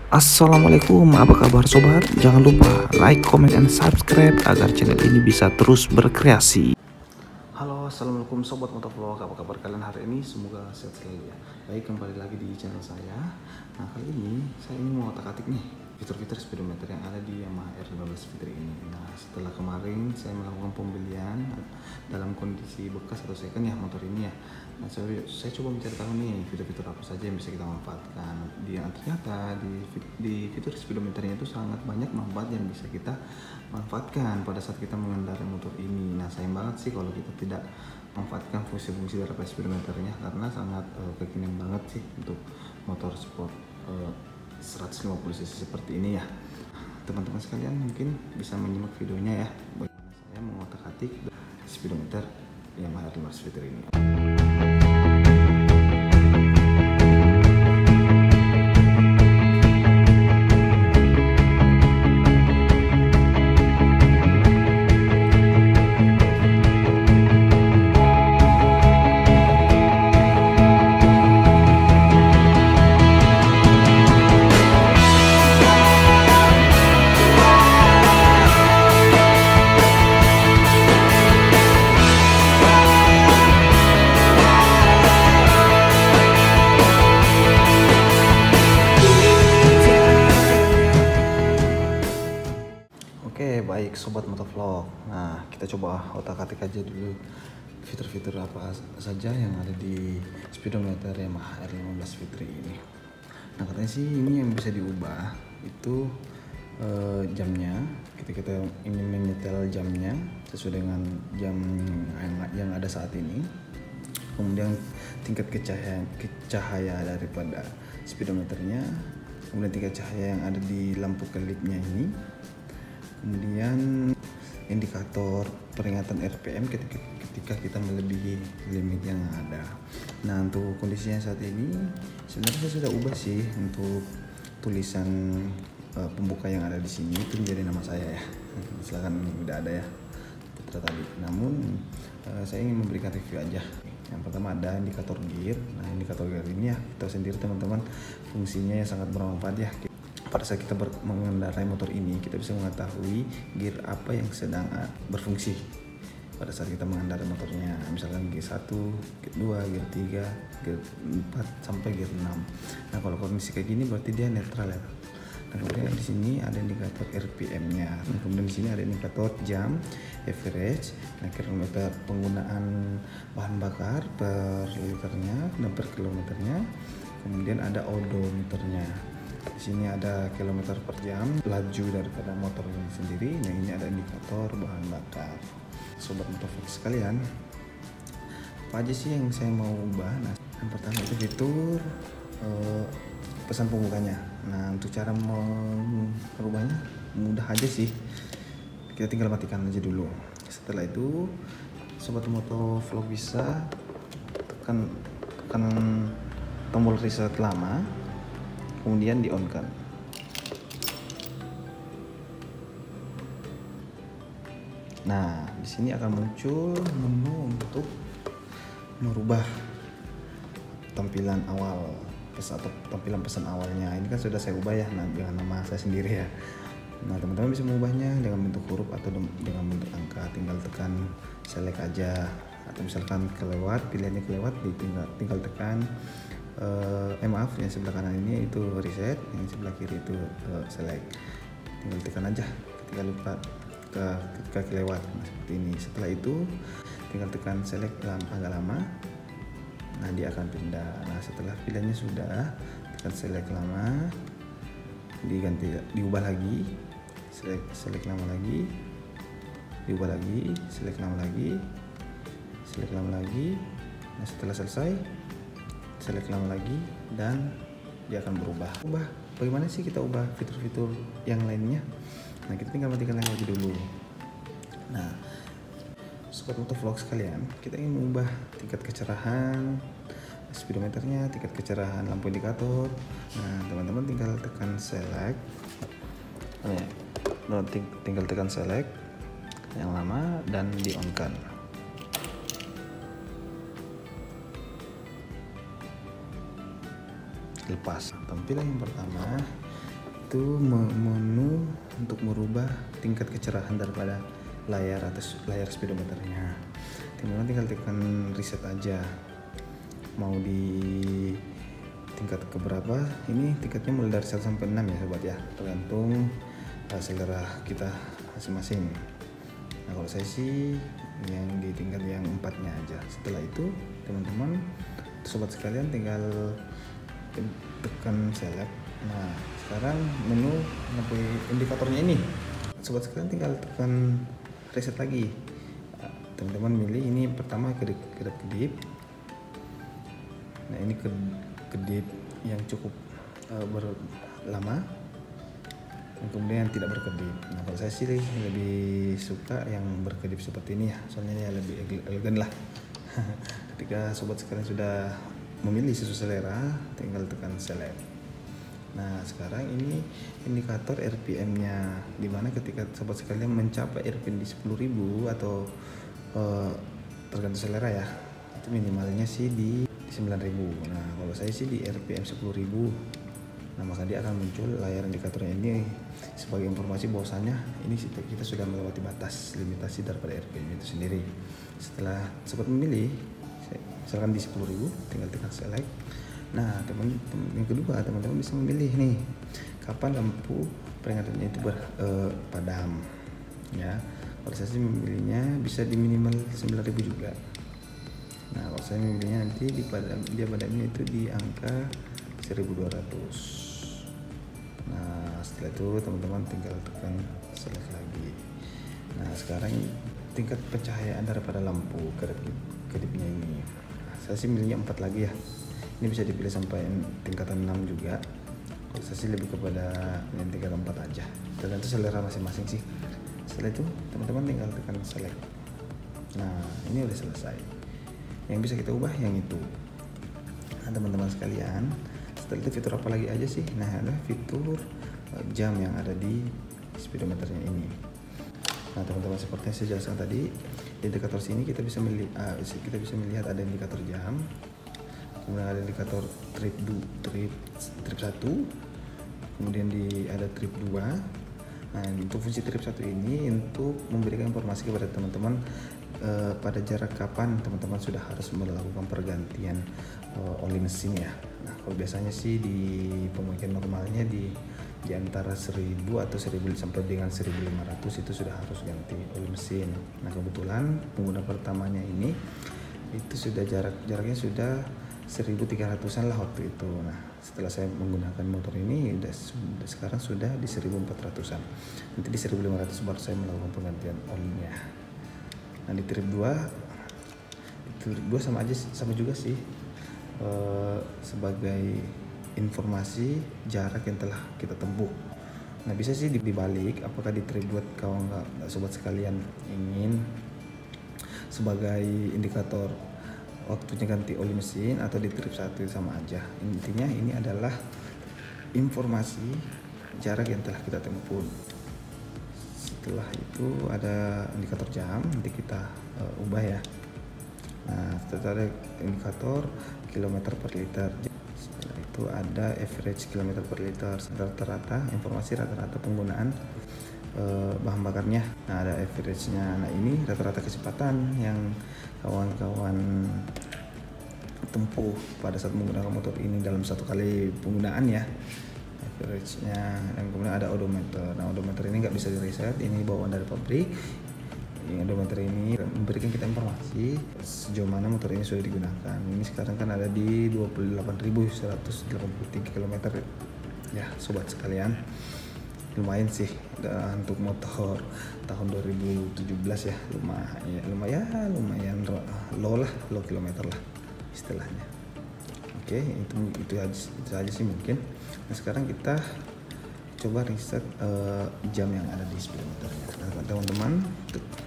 Assalamualaikum, apa kabar sobat? Jangan lupa like, comment, and subscribe agar channel ini bisa terus berkreasi. Halo, assalamualaikum sobat motovlog, apa kabar kalian hari ini? Semoga sehat selalu ya. Baik, kembali lagi di channel saya. Nah, kali ini saya ingin mau otak-atik nih fitur-fitur speedometer yang ada di Yamaha R15 Fitri ini. Nah, setelah kemarin saya melakukan pembelian dalam kondisi bekas atau second ya motor ini ya. Nah, saya coba mencari tahu nih fitur-fitur apa saja yang bisa kita manfaatkan. Ternyata di fitur speedometernya itu sangat banyak manfaat yang bisa kita manfaatkan pada saat kita mengendarai motor ini. Nah, sayang banget sih kalau kita tidak manfaatkan fungsi-fungsi dari speedometernya karena sangat kekinian banget sih untuk motor sport 150 cc seperti ini ya. Teman-teman sekalian mungkin bisa menyimak videonya ya, bagaimana saya mengotak-atik speedometer Yamaha R15 Fitri ini. Oke, baik sobat motovlog. Nah, kita coba otak-atik aja dulu fitur-fitur apa saja yang ada di speedometer Yamaha R15 Fitri ini. Nah, katanya sih ini yang bisa diubah itu jamnya. Kita ingin menyetel jamnya sesuai dengan jam yang ada saat ini. Kemudian tingkat cahaya daripada speedometernya, kemudian tingkat cahaya yang ada di lampu kelipnya ini. Kemudian indikator peringatan RPM ketika kita melebihi limit yang ada. Nah, untuk kondisinya saat ini sebenarnya saya sudah ubah sih untuk tulisan pembuka yang ada di sini itu menjadi nama saya ya. Silakan udah ada ya Putra tadi. Namun saya ingin memberikan review aja. Yang pertama ada indikator gear. Nah, indikator gear ini ya kita sendiri teman-teman fungsinya yang sangat bermanfaat ya. Pada saat kita mengendarai motor ini, kita bisa mengetahui gear apa yang sedang berfungsi pada saat kita mengendarai motornya. Misalkan gear 1, gear 2, gear 3, gear 4 sampai gear 6. Nah, kalau kondisi kayak gini berarti dia netral ya. Nah, kemudian di sini ada indikator RPM-nya. Nah, kemudian di sini ada indikator jam, average, nah kilometer penggunaan bahan bakar per liternya dan per kilometernya. Kemudian ada odometernya. Di sini ada kilometer per jam, laju daripada motor ini sendiri. Nah, ini ada indikator bahan bakar. Sobat motovlog sekalian, apa aja sih yang saya mau ubah? Nah, yang pertama itu fitur pesan pembukanya. Nah, untuk cara merubahnya mudah aja sih. Kita tinggal matikan aja dulu. Setelah itu, sobat motovlog bisa tekan tombol reset lama. Kemudian di on kan. Nah, di sini akan muncul menu untuk merubah tampilan awal atau tampilan pesan awalnya. Ini kan sudah saya ubah ya, nah, dengan nama saya sendiri ya. Nah, teman-teman bisa mengubahnya dengan bentuk huruf atau dengan bentuk angka. Tinggal tekan select aja. Atau misalkan kelewat, pilihannya kelewat, tinggal tekan maaf, yang sebelah kanan ini itu reset, yang sebelah kiri itu select. Tinggal tekan aja ketika lupa ketika kelewat. Nah, seperti ini. Setelah itu tinggal tekan select agak lama. Nah, dia akan pindah. Nah, setelah pilihannya sudah, tekan select lama, diubah lagi, select lama lagi, diubah lagi, select lama lagi, select lama lagi. Nah, setelah selesai, select lama lagi dan dia akan berubah. Bagaimana sih kita ubah fitur-fitur yang lainnya? Nah, kita tinggal matikan lagi dulu. Nah, sobat motovlog sekalian, kita ingin mengubah tingkat kecerahan speedometernya, tingkat kecerahan lampu indikator. Nah, teman-teman tinggal tekan select. Tinggal tekan select yang lama dan di on kan. Lepas tampilan yang pertama itu menu untuk merubah tingkat kecerahan daripada layar atau layar speedometernya. Teman-teman tinggal tekan reset aja. Mau di tingkat keberapa? Ini tingkatnya mulai dari 1 sampai 6 ya sobat ya, tergantung selera kita masing-masing. Nah kalau saya sih yang di tingkat yang 4-nya aja. Setelah itu teman-teman sobat sekalian tinggal tekan select. Nah sekarang menu indikatornya ini sobat sekalian tinggal tekan reset lagi. Teman-teman milih ini pertama kedip. Nah ini kedip yang cukup lama, dan kemudian yang tidak berkedip. Nah kalau saya sih lebih suka yang berkedip seperti ini ya, soalnya ya lebih elegan lah. Ketika sobat sekalian sudah memilih sesuai selera, tinggal tekan select. Nah sekarang ini indikator RPM-nya, dimana ketika sobat sekalian mencapai RPM di 10.000 atau tergantung selera ya, itu minimalnya sih di 9.000. Nah kalau saya sih di RPM 10.000. Nah maka dia akan muncul layar indikatornya ini sebagai informasi bahwasannya ini kita sudah melewati batas limitasi daripada RPM itu sendiri. Setelah sobat memilih, misalkan di 10.000, tinggal tekan select. Nah yang kedua teman-teman bisa memilih nih kapan lampu peringatannya itu padam ya. Kalau saya sih memilihnya bisa di minimal 9.000 juga. Nah kalau saya memilihnya nanti dia padamnya itu di angka 1.200. Nah setelah itu teman-teman tinggal tekan select lagi. Nah sekarang tingkat pencahayaan daripada lampu kedipnya ini, nah, saya sih milihnya 4 lagi ya. Ini bisa dipilih sampai tingkatan 6 juga. Kalau saya sih lebih kepada yang tingkatan 4 aja, tergantung selera masing-masing sih. Setelah itu teman-teman tinggal tekan select. Nah ini udah selesai. Yang bisa kita ubah yang itu. Nah teman-teman sekalian, setelah itu fitur apa lagi aja sih? Nah ada fitur jam yang ada di speedometernya ini. Nah teman-teman seperti yang saya jelaskan tadi, di indikator sini kita bisa melihat ada indikator jam, kemudian ada indikator trip 1, kemudian ada trip 2. Nah untuk fungsi trip 1 ini untuk memberikan informasi kepada teman-teman pada jarak kapan teman-teman sudah harus melakukan pergantian oli mesin ya. Nah kalau biasanya sih di pemakaian normalnya di antara 1.000 atau 1.000 sampai dengan 1.500 itu sudah harus ganti oli mesin. Nah kebetulan pengguna pertamanya ini itu sudah jaraknya sudah 1.300-an lah waktu itu. Nah setelah saya menggunakan motor ini sekarang sudah di 1.400-an. Nanti di 1.500 baru saya melakukan penggantian olinya. Nah di trip 2 sama juga sih sebagai informasi jarak yang telah kita tempuh. Nah bisa sih dibalik, apakah di trip 2 kalau nggak sobat sekalian ingin sebagai indikator waktunya ganti oli mesin, atau di trip 1 sama aja. Intinya ini adalah informasi jarak yang telah kita tempuh. Setelah itu ada indikator jam, nanti kita ubah ya. Nah setelah ada indikator kilometer per liter, setelah itu ada average kilometer per liter, informasi rata-rata penggunaan bahan bakarnya. Nah ada average-nya. Nah ini rata-rata kecepatan yang kawan-kawan tempuh pada saat menggunakan motor ini dalam satu kali penggunaan ya, average-nya. Dan kemudian ada odometer. Nah odometer ini nggak bisa di reset, ini bawaan dari pabrik. Yang odometer ini memberikan kita informasi sejauh mana motor ini sudah digunakan. Ini sekarang kan ada di 28.183 km ya sobat sekalian. Lumayan sih untuk motor tahun 2017 ya, lumayan low kilometer lah istilahnya. Oke, itu aja sih mungkin. Nah sekarang kita coba riset jam yang ada di speedometernya. Nah teman-teman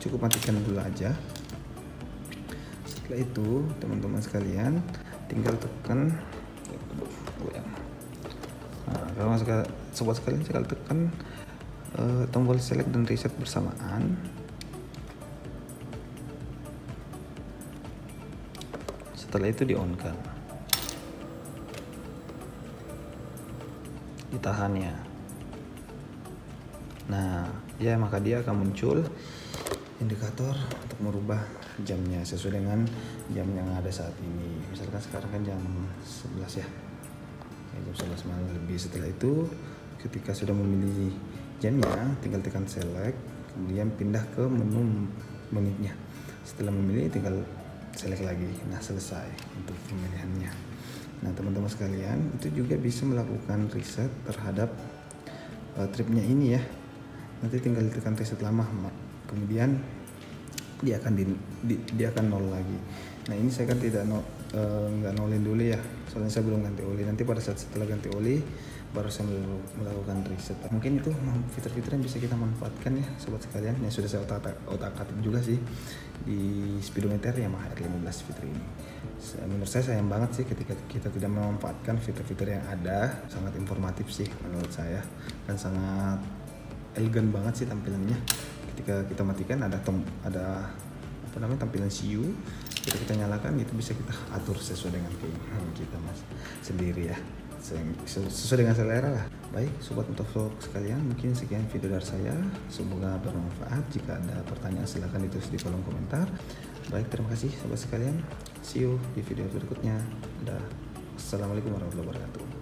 cukup matikan dulu aja. Setelah itu teman-teman sekalian tinggal tekan kalau sobat sekalian tinggal tekan tombol select dan reset bersamaan. Setelah itu di on kan, ditahan ya. Nah ya, maka dia akan muncul indikator untuk merubah jamnya sesuai dengan jam yang ada saat ini. Misalkan sekarang kan jam 11 ya, jam 11 malam lebih. Setelah itu ketika sudah memilih jamnya, tinggal tekan select, kemudian pindah ke menu menitnya. Setelah memilih tinggal select lagi. Nah selesai untuk pemilihannya. Nah teman-teman sekalian, itu juga bisa melakukan reset terhadap tripnya ini ya. Nanti tinggal tekan reset lama, kemudian dia akan nol lagi. Nah ini saya kan nggak nolin dulu ya, soalnya saya belum ganti oli. Nanti pada saat setelah ganti oli baru saya melakukan reset. Mungkin itu fitur-fitur yang bisa kita manfaatkan ya sobat sekalian, yang sudah saya otak-atik juga sih di speedometer Yamaha R15 fitur ini. Menurut saya sayang banget sih ketika kita tidak memanfaatkan fitur-fitur yang ada. Sangat informatif sih menurut saya, dan sangat elegan banget sih tampilannya. Ketika kita matikan ada tampilan CU. Kita nyalakan, itu bisa kita atur sesuai dengan keinginan kita sendiri ya, sesuai dengan selera lah. Baik sobat motovlog sekalian, mungkin sekian video dari saya, semoga bermanfaat. Jika ada pertanyaan silahkan ditulis di kolom komentar. Baik, terima kasih sobat sekalian, see you di video berikutnya. Assalamualaikum warahmatullahi wabarakatuh.